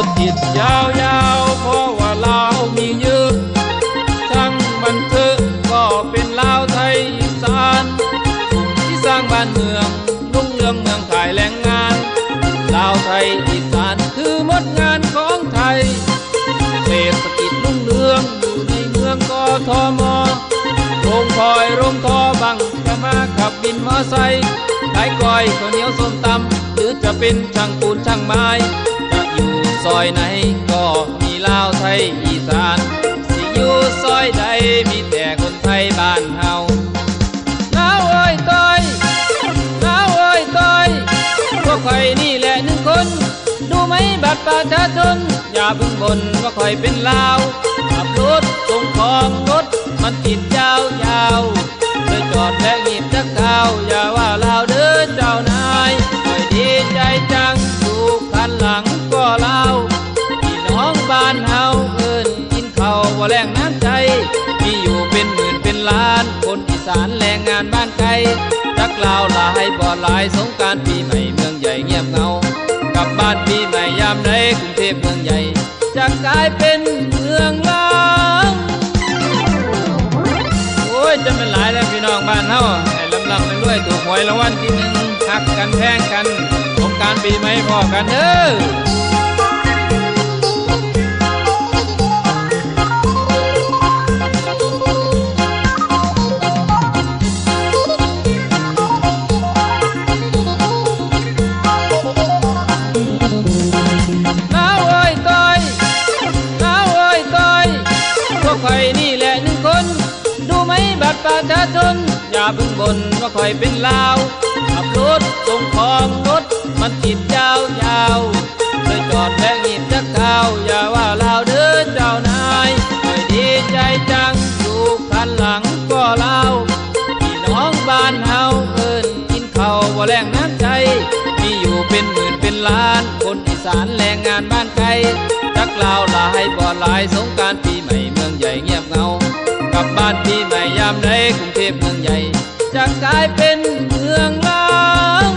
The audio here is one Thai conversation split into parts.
ถติดยาวๆเพราะว่าลาวมีเยอะช่างมันเถอะก็เป็นลาวไทยอีสานที่สร้างบ้านเมืองรุ่งเรืองเมืองขายแรงงานลาวไทยอีสานคือมดงานของไทยเศรษฐกิจรุ่งเรืองอยู่ในเมืองกทมโรงพลอยโรงทอบังจะมาขับบินมอไซค์ขายก้อยข้าวเหนียวส้มตำหรือจะเป็นช่างปูนช่างไม้จะอยู่ซอยไหนก็มีลาวไทยอีสานสิอยู่ซอยใดมีแต่คนไทยบ้านเฮาลาวเอ้ยต้อยลาวเอ้ยต้อยพวกข่อยนี่แหละหนึ่งคนดูไหมบัตรประชาชนอย่าเพิ่งบ่นว่าข่อยเป็นลาวขับรถส่งของรถมันติดยาวเลยจอดและหยิบจักข้าวอย่าว่าลาวเด้อเจ้านายข่อยดีใจจังอยู่คันหลังก็ลาวพี่น้องบ้านเฮาเอิ้นกินข้าวบ่แลงน้ำใจมีอยู่เป็นหมื่นเป็นล้านคนอีสานแรงงานบ้านไกลจักลาวหลายบ่หลายสงกรานต์ปีใหม่เมืองใหญ่เงียบเหงากลับบ้านปีใหม่ยามใดกรุงเทพเมืองใหญ่จะกลายเป็นเมืองล้างโอ้ยจะเป็นหลายแล้วพี่น้องบ้านเฮาให้ลำๆรวยๆถูกหวยรางวัลที่หนึ่งฮักกันแพงกันสงกรานต์ปีใหม่พอกันเด้อข่อยนี่แหละหนึ่งคนดูไหมบัตรประชาชนอย่าเพิ่งบ่นว่าข่อยเป็นลาวขับรถส่งของรถมันติดยาวเลยจอดและหยิบจักข้าวอย่าว่าลาวเด้อเจ้านายข่อยดีใจจังอยู่คันหลังก็ลาวพี่น้องบ้านเฮาเอิ้นกินข้าวบ่แลงน้ำใจมีอยู่เป็นหมื่นเป็นล้านคนอีสานแรงงานบ้านไกลจักลาวหลายบ่หลายสงกรานต์ปีใหม่เมืองใหญ่เงียบเหงากลับบ้านปีใหม่ยามใดกรุงเทพเมืองใหญ่จะกลายเป็นเมืองล้าง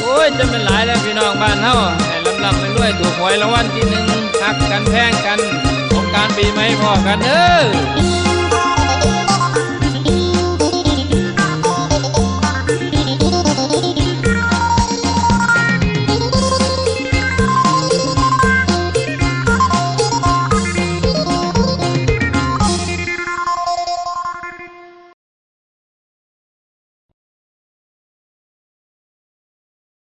โอ้ยจะเป็นหลายแล้วพี่น้องบ้านเฮาให้ลำๆรวยๆถูกหวยรางวัลที่หนึ่งฮักกันแพงกันสงกรานต์ปีใหม่พอกันเด้อ